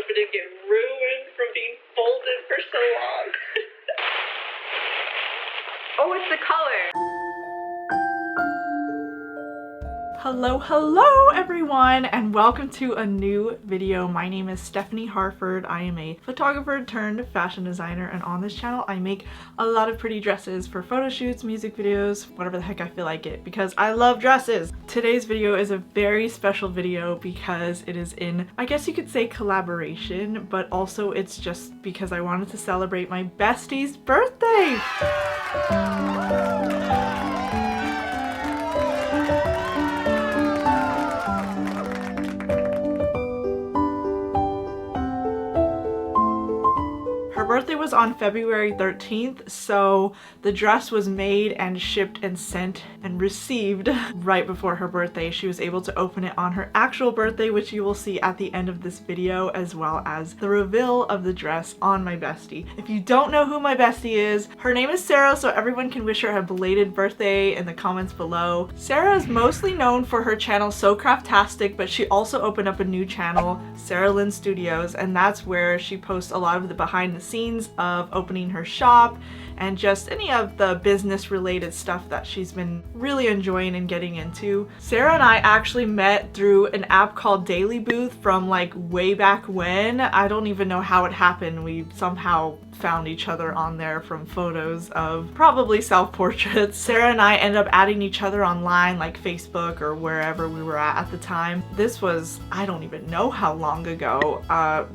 hope it didn't get ruined from being folded for so long. Oh, it's the color. Hello everyone, and welcome to a new video. My name is Stephanie Harford. I am a photographer turned fashion designer, and on this channel I make a lot of pretty dresses for photo shoots, music videos, whatever the heck I feel like it, because I love dresses. Today's video is a very special video because it is in, I guess you could say, collaboration, but also it's just because I wanted to celebrate my bestie's birthday. Her birthday was on February 13th, so the dress was made and shipped and sent and received right before her birthday. She was able to open it on her actual birthday, which you will see at the end of this video, as well as the reveal of the dress on my bestie. If you don't know who my bestie is, her name is Sarah, so everyone can wish her a belated birthday in the comments below. Sarah is mostly known for her channel So Craftastic, but she also opened up a new channel, Sarah Lynn Studios, and that's where she posts a lot of the behind the scenes of opening her shop and just any of the business related stuff that she's been really enjoying and getting into. Sarah and I actually met through an app called Daily Booth from like way back when. I don't even know how it happened. We somehow found each other on there from photos of probably self-portraits. Sarah and I ended up adding each other online, like Facebook or wherever we were at the time. This was, I don't even know how long ago,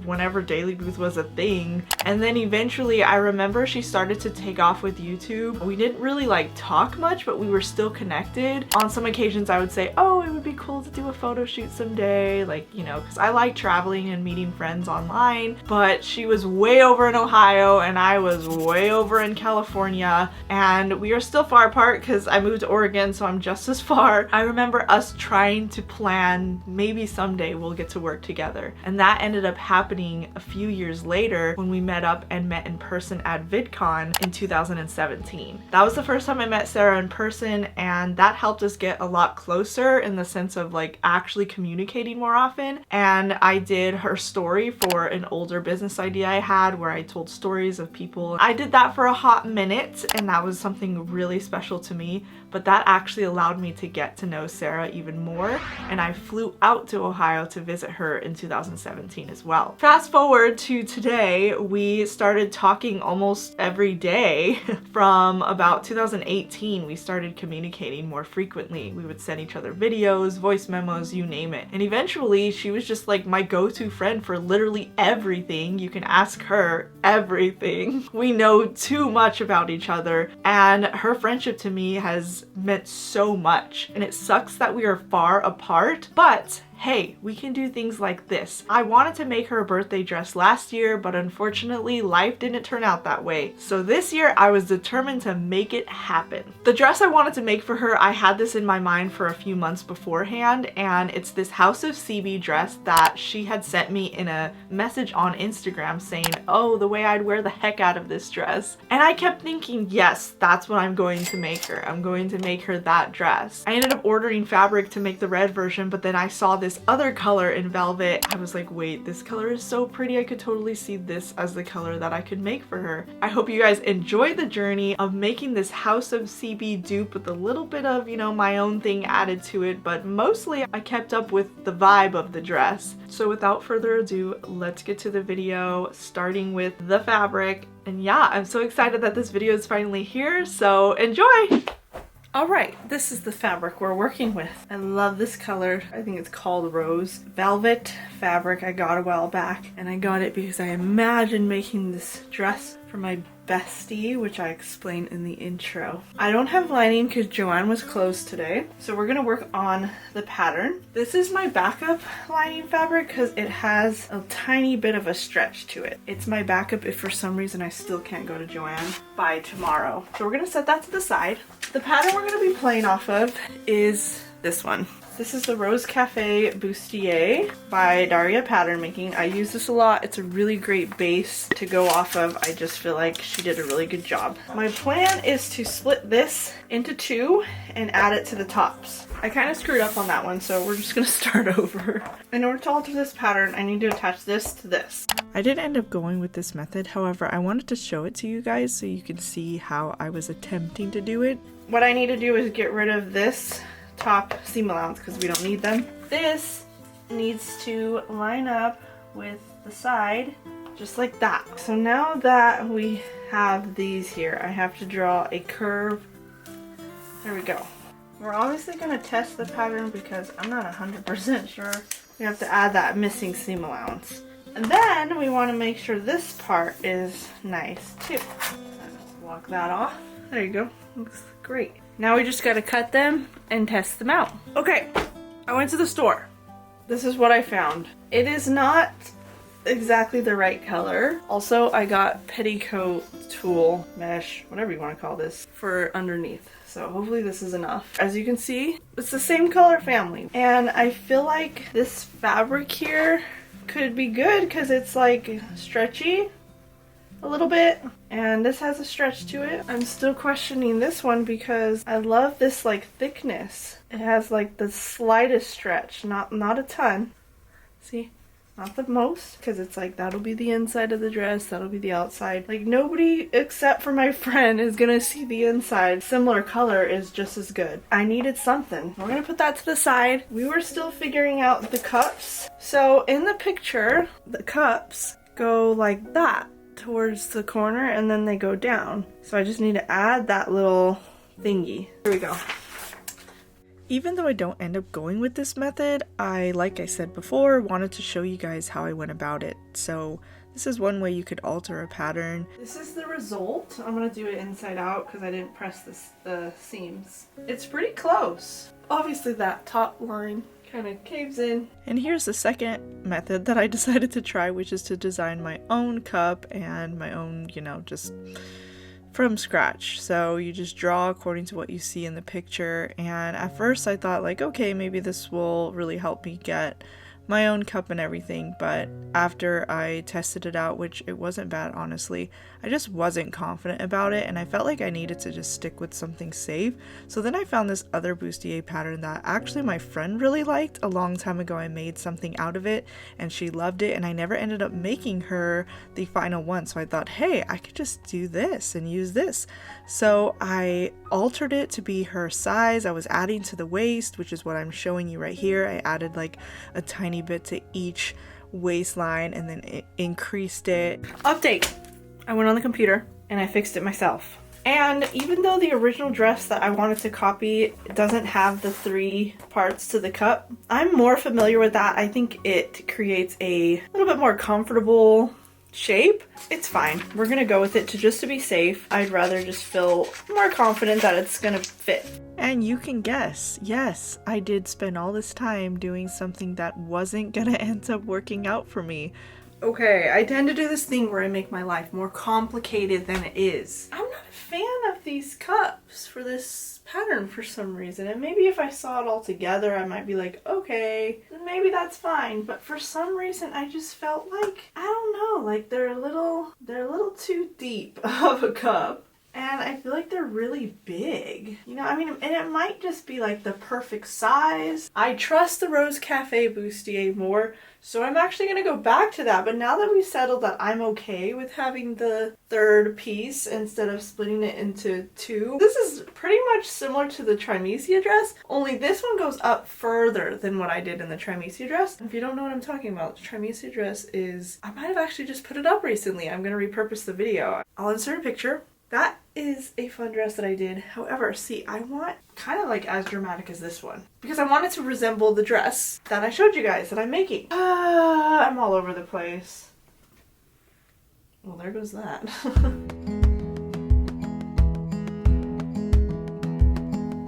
whenever Daily Booth was a thing. And then eventually I remember she started to take off with YouTube. We didn't really like talk much, but we were still connected. On some occasions I would say, oh, it would be cool to do a photo shoot someday, like, you know, because I like traveling and meeting friends online. But she was way over in Ohio and I was way over in California, and we are still far apart because I moved to Oregon, so I'm just as far. I remember us trying to plan maybe someday we'll get to work together, and that ended up happening a few years later when we met up and met in person at VidCon in 2017. That was the first time I met Sarah in person, and that helped us get a lot closer in the sense of like actually communicating more often. And I did her story for an older business idea I had where I told stories of people. I did that for a hot minute, and that was something really special to me, but that actually allowed me to get to know Sarah even more, and I flew out to Ohio to visit her in 2017 as well. Fast forward to today, we started talking almost every day. From about 2018, we started communicating more frequently. We would send each other videos, voice memos, you name it. And eventually, she was just like my go-to friend for literally everything. You can ask her everything. We know too much about each other, and her friendship to me has meant so much. And it sucks that we are far apart, but hey, we can do things like this. I wanted to make her a birthday dress last year, but unfortunately life didn't turn out that way. So this year I was determined to make it happen. The dress I wanted to make for her, I had this in my mind for a few months beforehand, and it's this House of CB dress that she had sent me in a message on Instagram saying, oh, the way I'd wear the heck out of this dress. And I kept thinking, yes, that's what I'm going to make her. I'm going to make her that dress. I ended up ordering fabric to make the red version, but then I saw this other color in velvet. I was like, wait, this color is so pretty. I could totally see this as the color that I could make for her. I hope you guys enjoy the journey of making this House of CB dupe with a little bit of, you know, my own thing added to it, but mostly I kept up with the vibe of the dress. So without further ado, let's get to the video, starting with the fabric. And yeah, I'm so excited that this video is finally here, so enjoy! Alright, this is the fabric we're working with. I love this color. I think it's called Rose. Velvet fabric I got a while back, and I got it because I imagined making this dress for my bestie, which I explained in the intro. I don't have lining because Joanne was closed today, so we're gonna work on the pattern. This is my backup lining fabric because it has a tiny bit of a stretch to it. It's my backup if for some reason I still can't go to Joanne by tomorrow. So we're gonna set that to the side. The pattern we're gonna be playing off of is this one. This is the Rose Cafe Bustier by Daria Pattern Making. I use this a lot. It's a really great base to go off of. I just feel like she did a really good job. My plan is to split this into two and add it to the tops. I kind of screwed up on that one, so we're just gonna start over. In order to alter this pattern, I need to attach this to this. I did end up going with this method, however, I wanted to show it to you guys so you can see how I was attempting to do it. What I need to do is get rid of this top seam allowance because we don't need them. This needs to line up with the side just like that. So now that we have these here, I have to draw a curve. There we go. We're obviously going to test the pattern because I'm not 100% sure. We have to add that missing seam allowance. And then we want to make sure this part is nice too. Block that off. There you go. Looks great. Now we just got to cut them and test them out. Okay, I went to the store. This is what I found. It is not exactly the right color. Also, I got Petticoat tulle, mesh, whatever you want to call this, for underneath. So hopefully this is enough. As you can see, it's the same color family. And I feel like this fabric here could be good because it's like stretchy a little bit. And this has a stretch to it. I'm still questioning this one because I love this like thickness. It has like the slightest stretch, not a ton. See? Not the most, because it's like that'll be the inside of the dress, that'll be the outside. Like nobody except for my friend is gonna see the inside. Similar color is just as good. I needed something. We're gonna put that to the side. We were still figuring out the cups. So in the picture, the cups go like that towards the corner and then they go down. So I just need to add that little thingy. Here we go. Even though I don't end up going with this method, like I said before, wanted to show you guys how I went about it. So this is one way you could alter a pattern. This is the result. I'm gonna do it inside out because I didn't press the seams. It's pretty close. Obviously that top line kind of caves in. And here's the second method that I decided to try, which is to design my own cup and my own, you know, just from scratch. So you just draw according to what you see in the picture, and at first I thought like, okay, maybe this will really help me get my own cup and everything, but after I tested it out, which it wasn't bad honestly, I just wasn't confident about it and I felt like I needed to just stick with something safe. So then I found this other bustier pattern that actually my friend really liked. A long time ago I made something out of it and she loved it, and I never ended up making her the final one, so I thought, hey, I could just do this and use this. So I altered it to be her size. I was adding to the waist, which is what I'm showing you right here. I added like a tiny bit to each waistline and then it increased it. Update! I went on the computer and I fixed it myself. And even though the original dress that I wanted to copy doesn't have the 3 parts to the cup, I'm more familiar with that. I think it creates a little bit more comfortable shape. It's fine. We're gonna go with it just to be safe. I'd rather just feel more confident that it's gonna fit. And you can guess, yes, I did spend all this time doing something that wasn't gonna end up working out for me. Okay, I tend to do this thing where I make my life more complicated than it is. I'm not a fan of these cups for this pattern for some reason, and maybe if I saw it all together I might be like, okay, maybe that's fine, but for some reason I just felt like, I don't know, like they're a little too deep of a cup. And I feel like they're really big. You know, I mean, and it might just be like the perfect size. I trust the Rose Cafe bustier more, so I'm actually gonna go back to that. But now that we settled that I'm okay with having the 3rd piece instead of splitting it into 2, this is pretty much similar to the Trimesia dress, only this one goes up further than what I did in the Trimesia dress. If you don't know what I'm talking about, the Trimesia dress is, I might have actually just put it up recently. I'm gonna repurpose the video. I'll insert a picture. That is a fun dress that I did. However, see, I want kind of like as dramatic as this one because I want it to resemble the dress that I showed you guys that I'm making. I'm all over the place. Well, there goes that.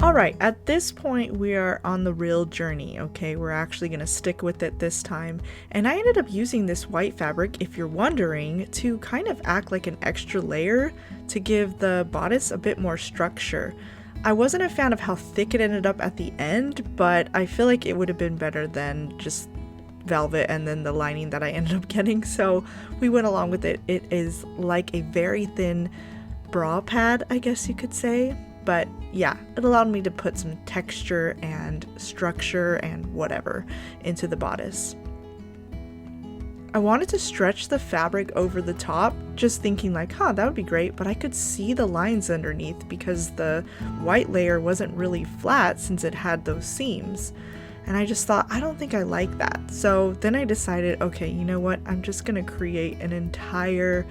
Alright, at this point we are on the real journey, okay? We're actually going to stick with it this time. And I ended up using this white fabric, if you're wondering, to kind of act like an extra layer to give the bodice a bit more structure. I wasn't a fan of how thick it ended up at the end, but I feel like it would have been better than just velvet and then the lining that I ended up getting, so we went along with it. It is like a very thin bra pad, I guess you could say. but yeah, it allowed me to put some texture and structure and whatever into the bodice. I wanted to stretch the fabric over the top, just thinking like, that would be great, but I could see the lines underneath because the white layer wasn't really flat since it had those seams. And I just thought, I don't think I like that. So then I decided, okay, you know what? I'm just gonna create an entire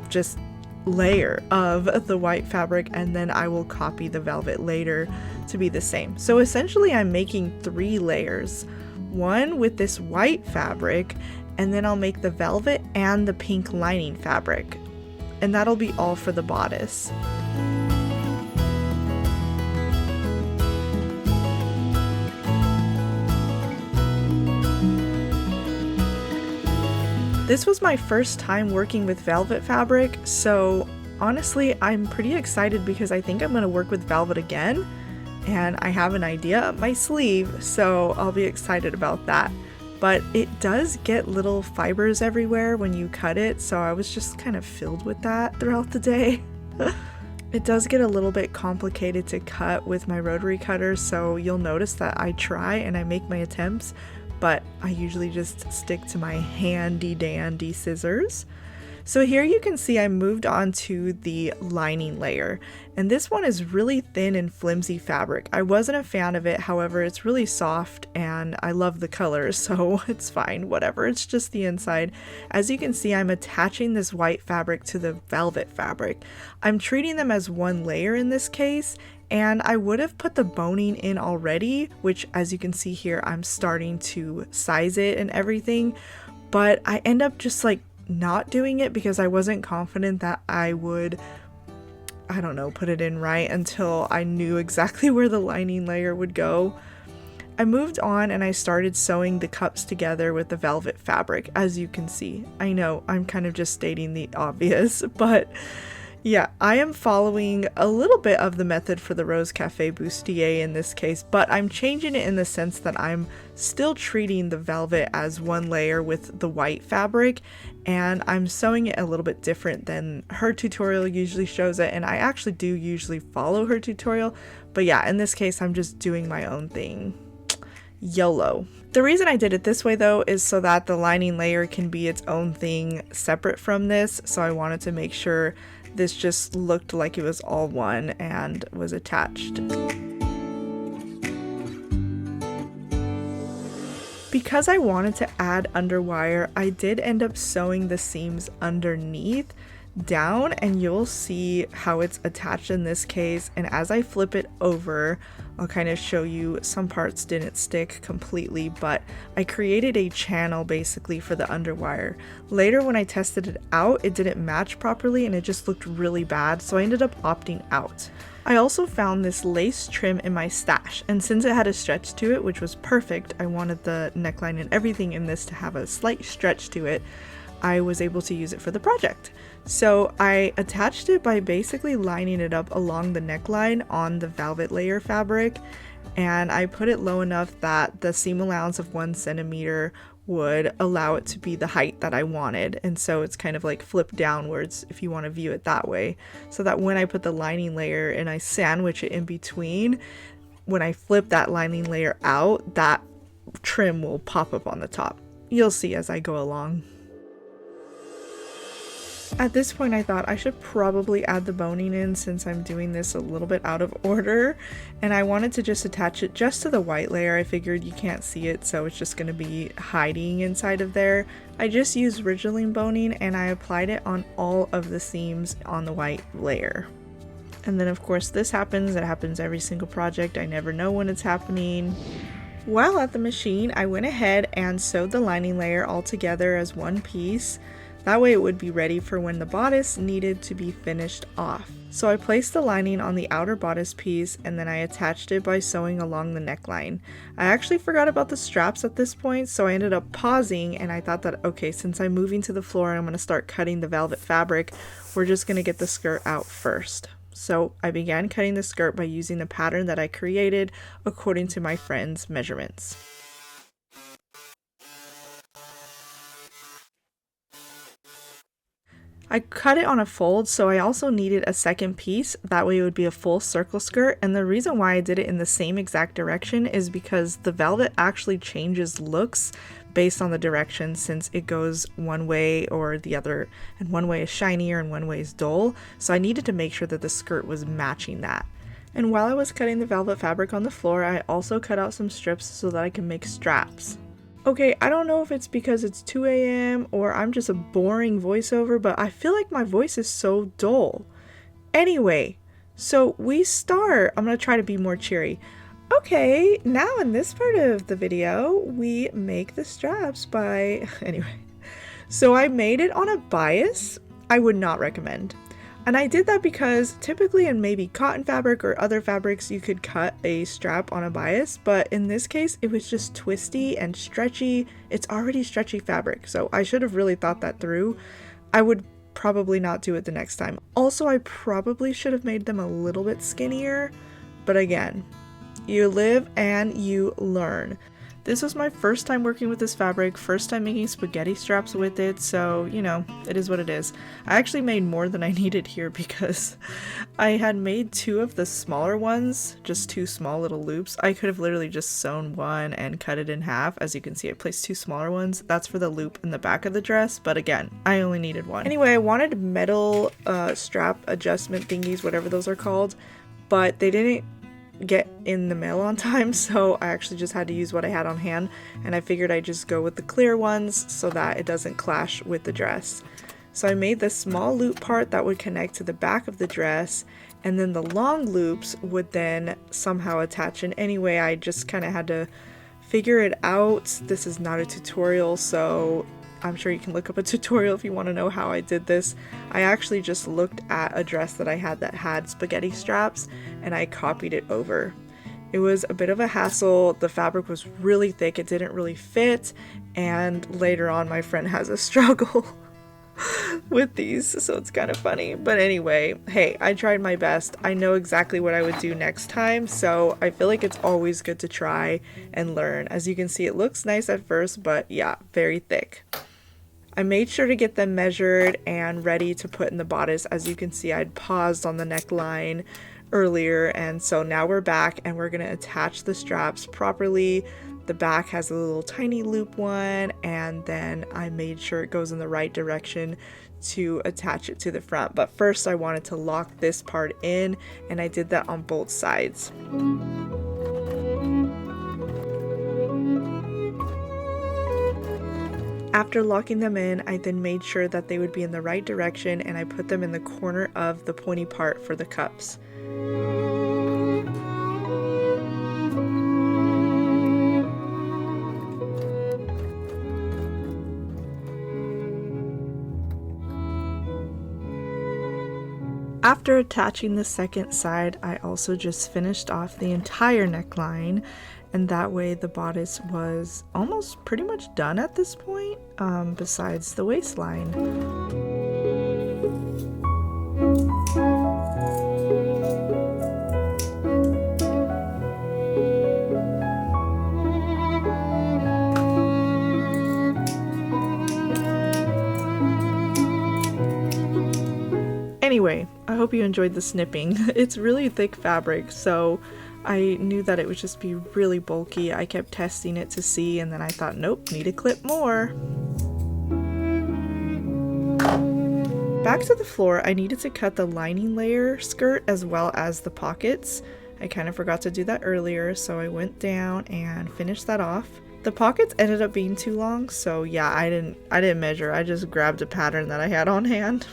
just layer of the white fabric, and then I will copy the velvet later to be the same. So essentially I'm making 3 layers, one with this white fabric, and then I'll make the velvet and the pink lining fabric, and that'll be all for the bodice. This was my first time working with velvet fabric, so honestly I'm pretty excited because I think I'm going to work with velvet again, and I have an idea up my sleeve, so I'll be excited about that. But it does get little fibers everywhere when you cut it, so I was just kind of filled with that throughout the day. It does get a little bit complicated to cut with my rotary cutter, so you'll notice that I try and I make my attempts, but I usually just stick to my handy dandy scissors. So here you can see I moved on to the lining layer, and this one is really thin and flimsy fabric. I wasn't a fan of it, however it's really soft and I love the color, so it's fine, whatever, it's just the inside. As you can see, I'm attaching this white fabric to the velvet fabric. I'm treating them as one layer in this case, and I would have put the boning in already, which as you can see here, I'm starting to size it and everything, but I end up just like not doing it because I wasn't confident that I would, I don't know, put it in right until I knew exactly where the lining layer would go. I moved on and I started sewing the cups together with the velvet fabric, as you can see. I know I'm kind of just stating the obvious, but yeah, I am following a little bit of the method for the Rose Cafe bustier in this case, but I'm changing it in the sense that I'm still treating the velvet as one layer with the white fabric, and I'm sewing it a little bit different than her tutorial usually shows it, and I actually do usually follow her tutorial, but yeah, in this case I'm just doing my own thing. YOLO. The reason I did it this way though is so that the lining layer can be its own thing separate from this, so I wanted to make sure this just looked like it was all one and was attached. Because I wanted to add underwire, I did end up sewing the seams underneath down, and you'll see how it's attached in this case, and as I flip it over I'll kind of show you. Some parts didn't stick completely, but I created a channel basically for the underwire. Later when I tested it out, it didn't match properly and it just looked really bad, so I ended up opting out. I also found this lace trim in my stash, and since it had a stretch to it, which was perfect, I wanted the neckline and everything in this to have a slight stretch to it, I was able to use it for the project. So I attached it by basically lining it up along the neckline on the velvet layer fabric, and I put it low enough that the seam allowance of 1 centimeter would allow it to be the height that I wanted, and so it's kind of like flipped downwards if you want to view it that way, so that when I put the lining layer and I sandwich it in between, when I flip that lining layer out, that trim will pop up on the top. You'll see as I go along. At this point I thought I should probably add the boning in since I'm doing this a little bit out of order, and I wanted to just attach it just to the white layer. I figured you can't see it, so it's just going to be hiding inside of there. I just used Ridgeline boning and I applied it on all of the seams on the white layer. And then of course this happens, it happens every single project, I never know when it's happening. While at the machine, I went ahead and sewed the lining layer all together as one piece. That way it would be ready for when the bodice needed to be finished off. So I placed the lining on the outer bodice piece and then I attached it by sewing along the neckline. I actually forgot about the straps at this point, so I ended up pausing, and I thought that, okay, since I'm moving to the floor and I'm going to start cutting the velvet fabric, we're just going to get the skirt out first. So I began cutting the skirt by using the pattern that I created according to my friend's measurements. I cut it on a fold, so I also needed a second piece. That way it would be a full circle skirt. And the reason why I did it in the same exact direction is because the velvet actually changes looks based on the direction, since it goes one way or the other, and one way is shinier and one way is dull. So I needed to make sure that the skirt was matching that. And while I was cutting the velvet fabric on the floor, I also cut out some strips so that I can make straps. Okay, I don't know if it's because it's 2 a.m. or I'm just a boring voiceover, but I feel like my voice is so dull. Anyway, so we start. I'm gonna try to be more cheery. Okay, now in this part of the video, we make the straps by... Anyway, so I made it on a bias. I would not recommend. And I did that because typically in maybe cotton fabric or other fabrics you could cut a strap on a bias, but in this case it was just twisty and stretchy. It's already stretchy fabric, so I should have really thought that through. I would probably not do it the next time. Also, I probably should have made them a little bit skinnier, but again, you live and you learn. This was my first time working with this fabric, first time making spaghetti straps with it, so, you know, it is what it is. I actually made more than I needed here because I had made 2 of the smaller ones, just 2 small little loops. I could have literally just sewn one and cut it in half. As you can see, I placed 2 smaller ones. That's for the loop in the back of the dress, but again, I only needed one. Anyway, I wanted metal strap adjustment thingies, whatever those are called, but they didn't get in the mail on time, so I actually just had to use what I had on hand, and I figured I'd just go with the clear ones so that it doesn't clash with the dress. So I made this small loop part that would connect to the back of the dress, and then the long loops would then somehow attach. And anyway, I just kind of had to figure it out. This is not a tutorial, so I'm sure you can look up a tutorial if you want to know how I did this. I actually just looked at a dress that I had spaghetti straps, and I copied it over. It was a bit of a hassle. The fabric was really thick, it didn't really fit, and later on my friend has a struggle with these, so it's kind of funny. But anyway, hey, I tried my best. I know exactly what I would do next time, so I feel like it's always good to try and learn. As you can see, it looks nice at first, but yeah, very thick. I made sure to get them measured and ready to put in the bodice. As you can see, I'd paused on the neckline earlier, and so now we're back and we're going to attach the straps properly. The back has a little tiny loop one, and then I made sure it goes in the right direction to attach it to the front. But first I wanted to lock this part in, and I did that on both sides. After locking them in, I then made sure that they would be in the right direction, and I put them in the corner of the pointy part for the cups. After attaching the second side, I also just finished off the entire neckline, and that way the bodice was almost pretty much done at this point, besides the waistline. Anyway, I hope you enjoyed the snipping. It's really thick fabric, so I knew that it would just be really bulky. I kept testing it to see, and then I thought, nope, need to clip more. Back to the floor, I needed to cut the lining layer skirt as well as the pockets. I kind of forgot to do that earlier, so I went down and finished that off. The pockets ended up being too long, so yeah, I didn't measure. I just grabbed a pattern that I had on hand.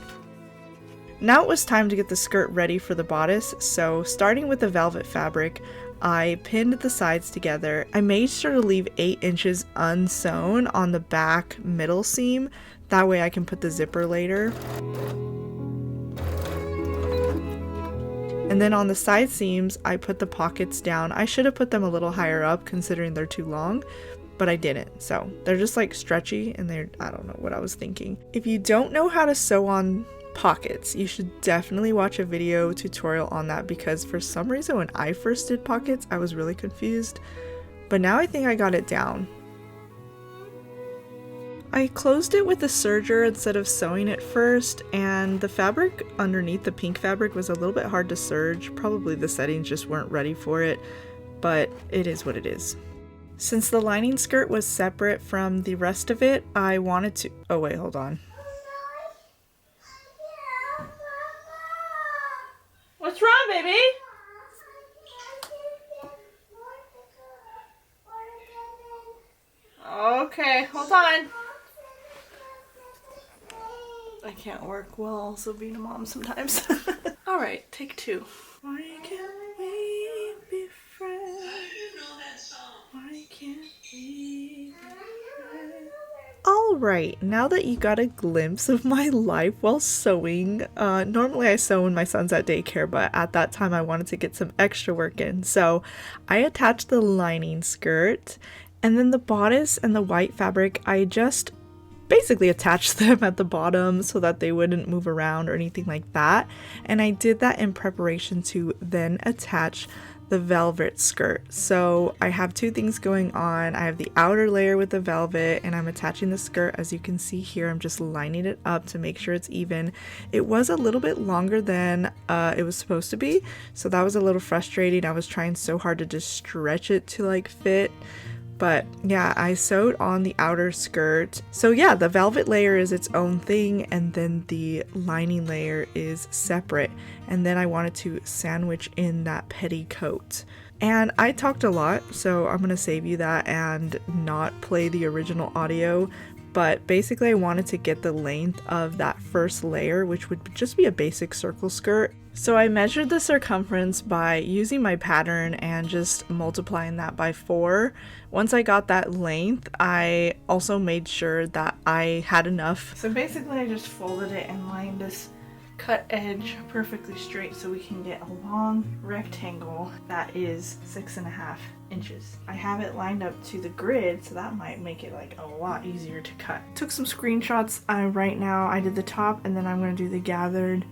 Now it was time to get the skirt ready for the bodice, so starting with the velvet fabric, I pinned the sides together. I made sure to leave 8 inches unsewn on the back middle seam, that way I can put the zipper later. And then on the side seams, I put the pockets down. I should have put them a little higher up considering they're too long, but I didn't. So they're just like stretchy, and I don't know what I was thinking. If you don't know how to sew on pockets, you should definitely watch a video tutorial on that, because for some reason when I first did pockets I was really confused, but now I think I got it down. I closed it with a serger instead of sewing it first, and the fabric underneath, the pink fabric, was a little bit hard to serge. Probably the settings just weren't ready for it, but it is what it is. Since the lining skirt was separate from the rest of it, I wanted to... Oh wait, hold on. What's wrong, baby? Okay, hold on. I can't work while also being a mom sometimes. Alright, take two. Why can't we be friends? Why can't we be friends? Alright, now that you got a glimpse of my life while sewing, normally I sew when my son's at daycare, but at that time I wanted to get some extra work in. So I attached the lining skirt, and then the bodice and the white fabric, I just basically attached them at the bottom so that they wouldn't move around or anything like that. And I did that in preparation to then attach the velvet skirt. So I have two things going on. I have the outer layer with the velvet, and I'm attaching the skirt. As you can see here, I'm just lining it up to make sure it's even. It was a little bit longer than it was supposed to be, so that was a little frustrating. I was trying so hard to just stretch it to like fit. But yeah, I sewed on the outer skirt. So yeah, the velvet layer is its own thing, and then the lining layer is separate. And then I wanted to sandwich in that petticoat. And I talked a lot, so I'm gonna save you that and not play the original audio. But basically I wanted to get the length of that first layer, which would just be a basic circle skirt. So I measured the circumference by using my pattern and just multiplying that by 4. Once I got that length, I also made sure that I had enough. So basically I just folded it and lined this cut edge perfectly straight so we can get a long rectangle that is 6.5 inches. I have it lined up to the grid, so that might make it like a lot easier to cut. Took some screenshots. Right now I did the top, and then I'm going to do the gathered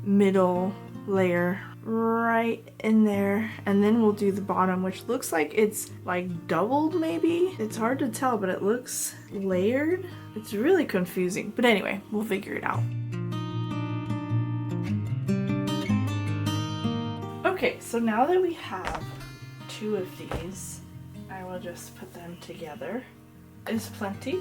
middle layer right in there, and then we'll do the bottom, which looks like it's like doubled maybe. It's hard to tell, but it looks layered. It's really confusing, but anyway, we'll figure it out. Okay, so now that we have 2 of these, I will just put them together. Is plenty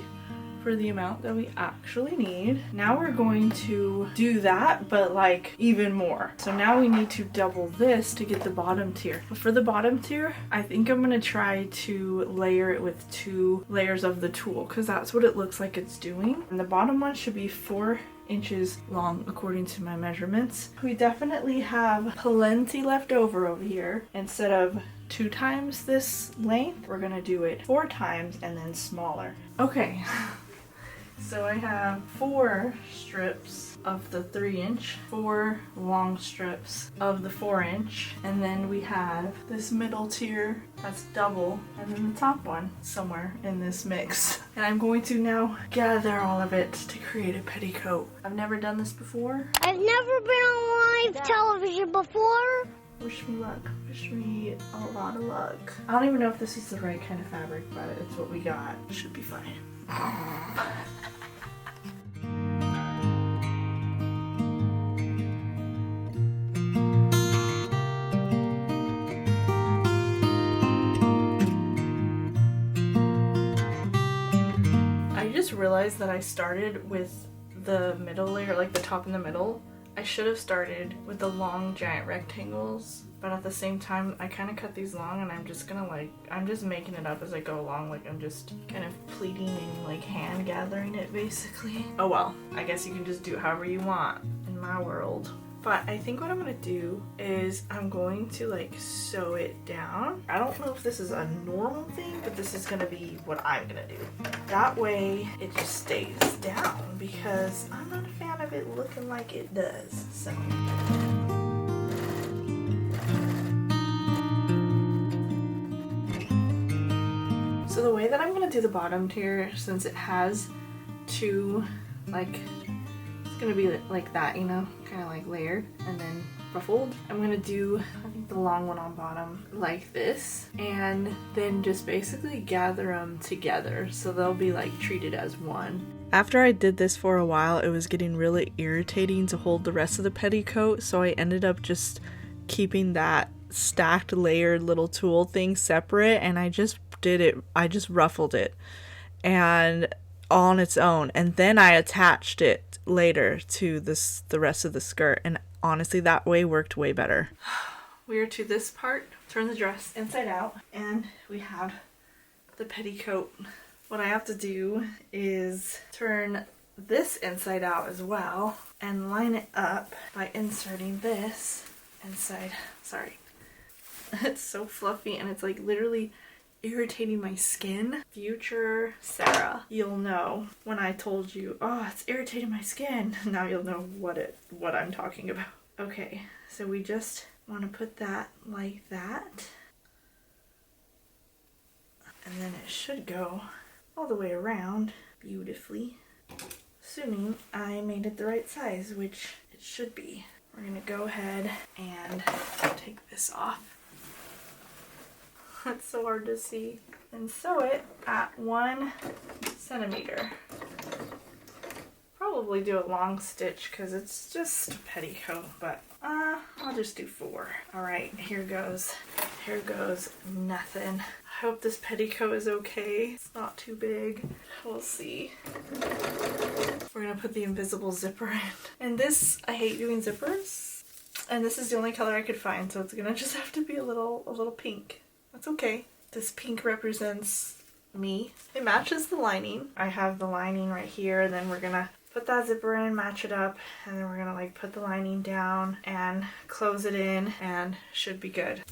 for the amount that we actually need. Now we're going to do that, but like even more. So now we need to double this to get the bottom tier. But for the bottom tier, I think I'm gonna try to layer it with 2 layers of the tulle, because that's what it looks like it's doing. And the bottom one should be 4 inches long according to my measurements. We definitely have plenty left over here. Instead of 2 times this length, we're gonna do it 4 times and then smaller. Okay, so I have 4 strips of the 3-inch, 4 long strips of the 4-inch, and then we have this middle tier that's double, and then the top one somewhere in this mix. And I'm going to now gather all of it to create a petticoat. I've never done this before. I've never been on live television before. Wish me luck. Wish me a lot of luck. I don't even know if this is the right kind of fabric, but it's what we got. Should be fine. I just realized that I started with the middle layer, like the top and the middle. I should have started with the long giant rectangles, but at the same time I kind of cut these long, and I'm just gonna I'm just making it up as I go along. Like I'm just kind of pleating and like hand gathering it basically. Oh well, I guess you can just do it however you want in my world. But I think what I'm gonna do is I'm going to like sew it down. I don't know if this is a normal thing, but this is gonna be what I'm gonna do. That way it just stays down, because I'm not a fan of it looking like it does. So the way that I'm gonna do the bottom tier, since it has 2, like, it's gonna be like that, you know, kind of like layered, and then ruffled. I'm gonna do, I think, the long one on bottom like this, and then just basically gather them together so they'll be like treated as one. After I did this for a while, it was getting really irritating to hold the rest of the petticoat, so I ended up just keeping that stacked layered little tulle thing separate, and I just ruffled it and on its own, and then I attached it later to the rest of the skirt, and honestly that way worked way better. We are to this part. Turn the dress inside out and we have the petticoat. What I have to do is turn this inside out as well and line it up by inserting this inside. Sorry. It's so fluffy and it's like literally irritating my skin. Future Sarah, you'll know when I told you, oh, it's irritating my skin. Now you'll know what I'm talking about. Okay, so we just want to put that like that. And then it should go all the way around beautifully. Assuming I made it the right size, which it should be. We're gonna go ahead and take this off. It's so hard to see. And sew it at 1 centimeter. Probably do a long stitch because it's just a petticoat, but I'll just do 4. Alright, here goes. Here goes nothing. I hope this petticoat is okay. It's not too big. We'll see. We're gonna put the invisible zipper in. And this, I hate doing zippers. And this is the only color I could find, so it's gonna just have to be a little pink. That's okay. This pink represents me. It matches the lining. I have the lining right here, and then we're gonna put that zipper in, match it up, and then we're gonna like put the lining down and close it in, and should be good.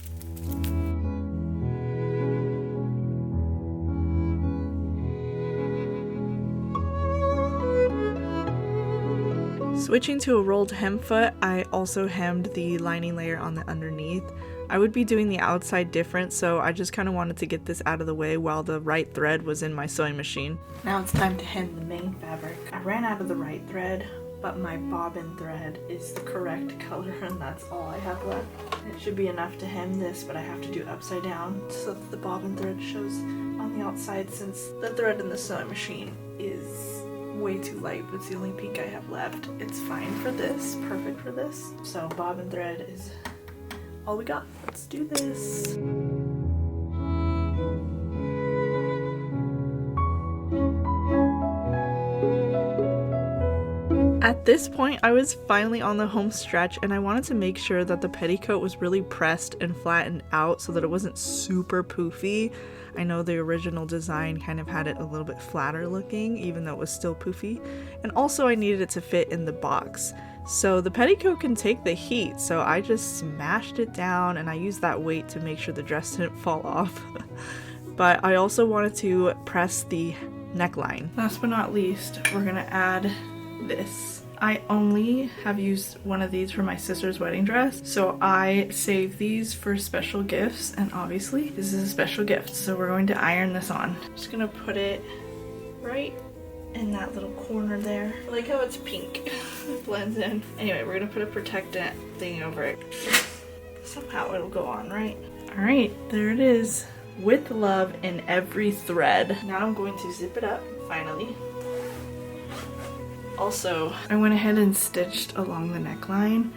Switching to a rolled hem foot, I also hemmed the lining layer on the underneath. I would be doing the outside different, so I just kind of wanted to get this out of the way while the right thread was in my sewing machine. Now it's time to hem the main fabric. I ran out of the right thread, but my bobbin thread is the correct color and that's all I have left. It should be enough to hem this, but I have to do upside down so that the bobbin thread shows on the outside, since the thread in the sewing machine is way too light, but it's the only pink I have left. It's fine for this, perfect for this. So bobbin thread is all we got. Let's do this. At this point, I was finally on the home stretch, and I wanted to make sure that the petticoat was really pressed and flattened out so that it wasn't super poofy. I know the original design kind of had it a little bit flatter looking, even though it was still poofy. And also I needed it to fit in the box. So the petticoat can take the heat, so I just smashed it down and I used that weight to make sure the dress didn't fall off. But I also wanted to press the neckline. Last but not least, we're gonna add this. I only have used one of these for my sister's wedding dress, so I saved these for special gifts, and obviously this is a special gift, so we're going to iron this on. Just gonna put it right in that little corner there. I like how it's pink. It blends in. Anyway, we're gonna put a protectant thing over it. Somehow it'll go on, right? Alright, there it is. With love in every thread. Now I'm going to zip it up, finally. Also, I went ahead and stitched along the neckline,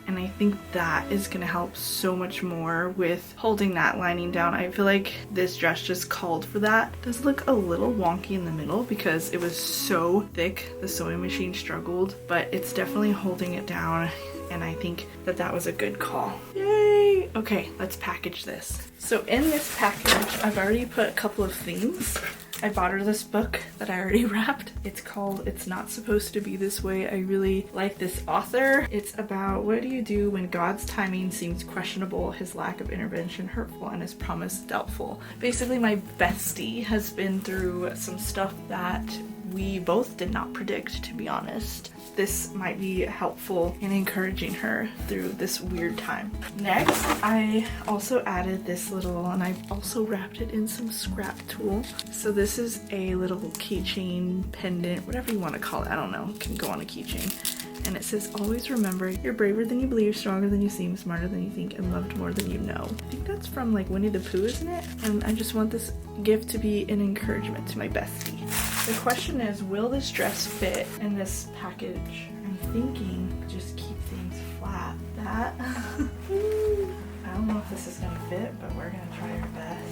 and I think that is going to help so much more with holding that lining down. I feel like this dress just called for that. It does look a little wonky in the middle because it was so thick, the sewing machine struggled, but it's definitely holding it down, and I think that that was a good call. Yay! Okay, let's package this. So in this package, I've already put a couple of themes. I bought her this book that I already wrapped. It's called It's Not Supposed to Be This Way. I really like this author. It's about what do you do when God's timing seems questionable, his lack of intervention hurtful, and his promise doubtful. Basically, my bestie has been through some stuff that we both did not predict, to be honest. This might be helpful in encouraging her through this weird time. Next, I also added this little, and I also wrapped it in some scrap tulle. So this is a little keychain, pendant, whatever you want to call it. I don't know, it can go on a keychain. And it says, always remember, you're braver than you believe, stronger than you seem, smarter than you think, and loved more than you know. I think that's from like Winnie the Pooh, isn't it? And I just want this gift to be an encouragement to my bestie. The question is, will this dress fit in this package? I'm thinking just keep things flat. That, I don't know if this is gonna fit, but we're gonna try our best.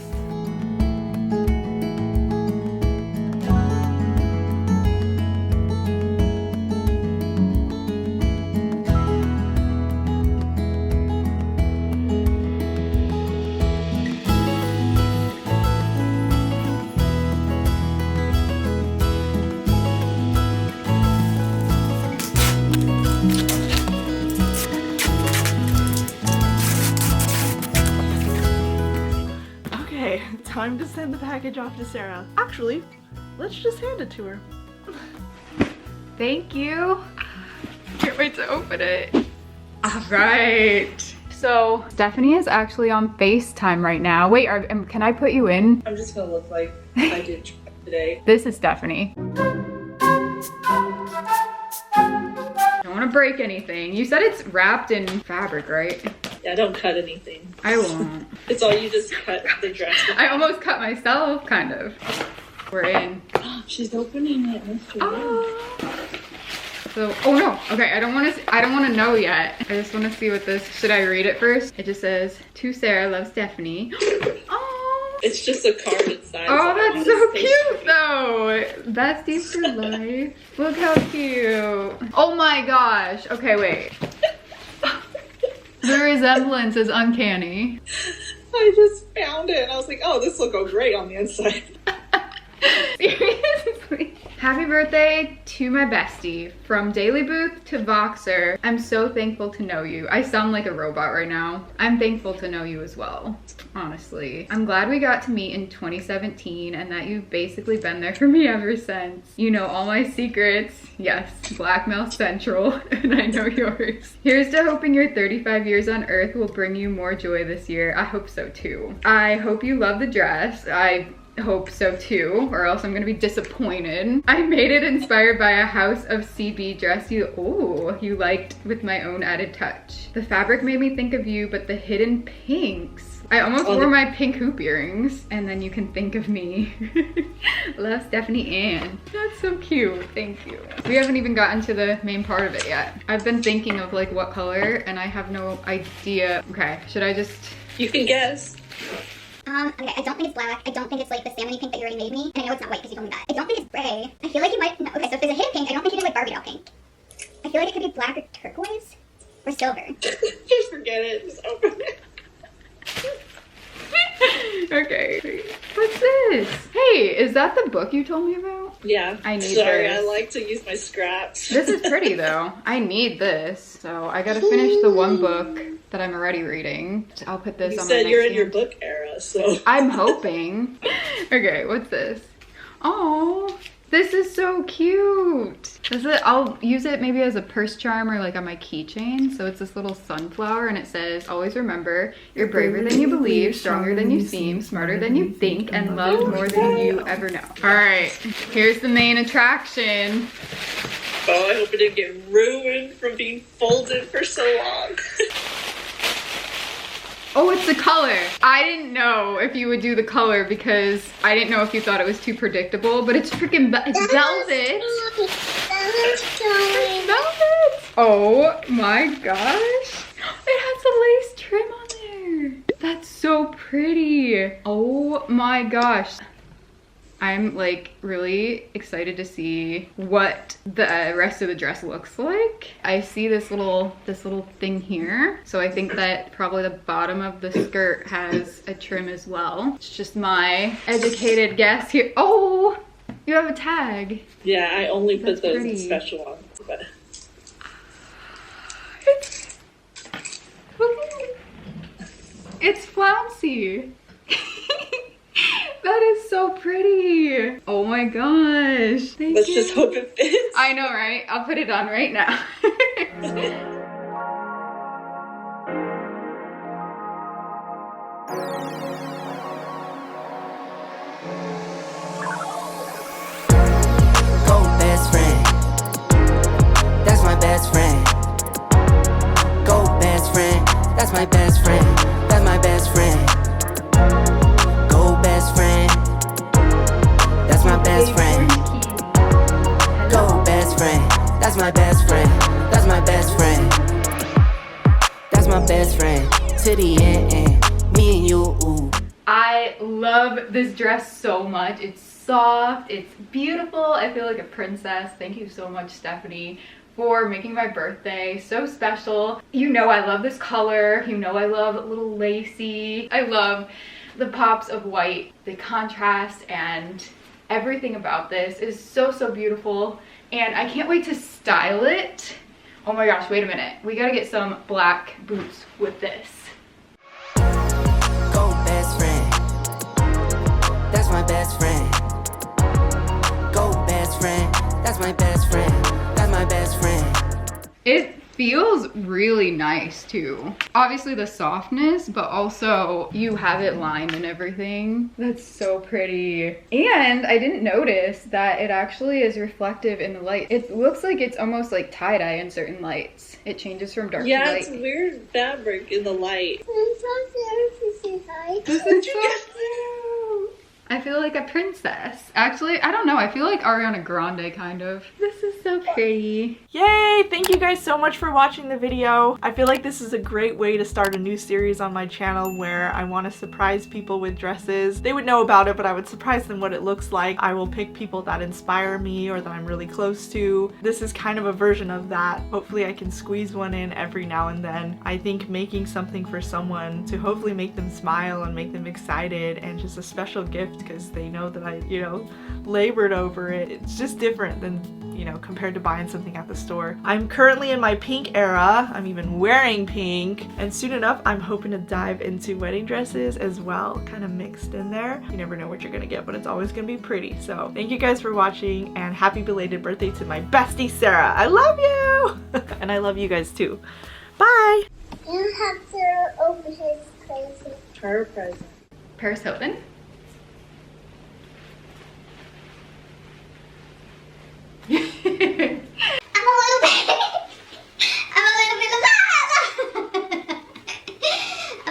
Time to send the package off to Sarah. Actually, let's just hand it to her. Thank you. Can't wait to open it. All right. So Stephanie is actually on FaceTime right now. Wait, can I put you in? I'm just gonna look like I did today. This is Stephanie. Don't want to break anything. You said it's wrapped in fabric, right? Yeah, don't cut anything. I won't. It's all you just cut the dress. I almost cut myself, kind of. We're in. She's opening it, Mr. Oh. So, oh no. Okay, I don't want to know yet. I just want to see what this. Should I read it first? It just says, "To Sarah, love, Stephanie." Oh. It's just a card inside. Oh, that's so cute though. Besties for life. Look how cute. Oh my gosh. Okay, wait. The resemblance is uncanny. I just found it and I was like, oh, this will go great on the inside. Seriously. Happy birthday to my bestie. From Daily Booth to Voxer. I'm so thankful to know you. I sound like a robot right now. I'm thankful to know you as well. Honestly. I'm glad we got to meet in 2017 and that you've basically been there for me ever since. You know all my secrets. Yes, blackmail central, and I know yours. Here's to hoping your 35 years on Earth will bring you more joy this year. I hope so too. I hope you love the dress. I hope so too, or else I'm gonna be disappointed. I made it inspired by a House of CB dress you liked with my own added touch. The fabric made me think of you, but the hidden pinks. I almost wore my pink hoop earrings, and then you can think of me. Love, Stephanie Ann. That's so cute, thank you. We haven't even gotten to the main part of it yet. I've been thinking of like what color, and I have no idea. Okay, should I just? You can guess. Okay, I don't think it's black. I don't think it's like the salmon pink that you already made me. And I know it's not white because you told me that. I don't think it's gray. I feel like you might, no, okay, so if there's a hidden pink, I don't think you did like Barbie doll pink. I feel like it could be black or turquoise or silver. Just forget it, just open it. Okay, what's this? Hey, is that the book you told me about? Yeah. I need Sorry, this. I like to use my scraps. This is pretty though. I need this. So I gotta finish the one book that I'm already reading. I'll put this You on my said you're in nightstand. your book era, so. I'm hoping. Okay, what's this? Oh, this is so cute. I'll use it maybe as a purse charm or like on my keychain. So it's this little sunflower and it says, always remember, you're braver than you believe, stronger than you seem, smarter than you think, and loved more than you ever know. All right, here's the main attraction. Oh, I hope it didn't get ruined from being folded for so long. Oh, it's the color. I didn't know if you would do the color because I didn't know if you thought it was too predictable, but it's freaking it's velvet. It's velvet. Oh my gosh. It has a lace trim on there. That's so pretty. Oh my gosh. I'm like really excited to see what the rest of the dress looks like. I see this little thing here. So I think that probably the bottom of the skirt has a trim as well. It's just my educated guess here. Oh, you have a tag. Yeah, I only put those pretty. special ones. But... It's flouncy. That is so pretty. Oh my gosh. Thank Let's you. just hope it fits. I know, right? I'll put it on right now. Go best friend. That's my best friend. Go best friend. That's my best friend. That's my best friend. Go best friend. That's my best friend. Go best friend. That's my best friend. That's my best friend. That's my best friend. To the end. Me and you. Ooh. I love this dress so much. It's soft, it's beautiful. I feel like a princess. Thank you so much, Stephanie, for making my birthday so special. You know I love this color. You know I love a little lacy. I love the pops of white, the contrast, and everything about this is so, so beautiful. And I can't wait to style it. Oh my gosh, wait a minute. We gotta get some black boots with this. Go best friend. That's my best friend. Go best friend. That's my best friend. That's my best friend. It feels really nice too. Obviously the softness, but also you have it lined and everything. That's so pretty. And I didn't notice that it actually is reflective in the light. It looks like it's almost like tie-dye in certain lights. It changes from dark to Yeah, light. it's weird fabric in the light. This is so cute. I feel like a princess. Actually, I don't know. I feel like Ariana Grande kind of. This is so pretty. Yay! Thank you guys so much for watching the video. I feel like this is a great way to start a new series on my channel where I want to surprise people with dresses. They would know about it, but I would surprise them what it looks like. I will pick people that inspire me or that I'm really close to. This is kind of a version of that. Hopefully I can squeeze one in every now and then. I think making something for someone to hopefully make them smile and make them excited and just a special gift because they know that I, labored over it. It's just different than, compared to buying something at the store. I'm currently in my pink era. I'm even wearing pink. And soon enough, I'm hoping to dive into wedding dresses as well, kind of mixed in there. You never know what you're gonna get, but it's always gonna be pretty. So thank you guys for watching and happy belated birthday to my bestie, Sarah. I love you! And I love you guys too. Bye! You have to open his present. Her present. Paris Hilton. I'm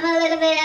a little bit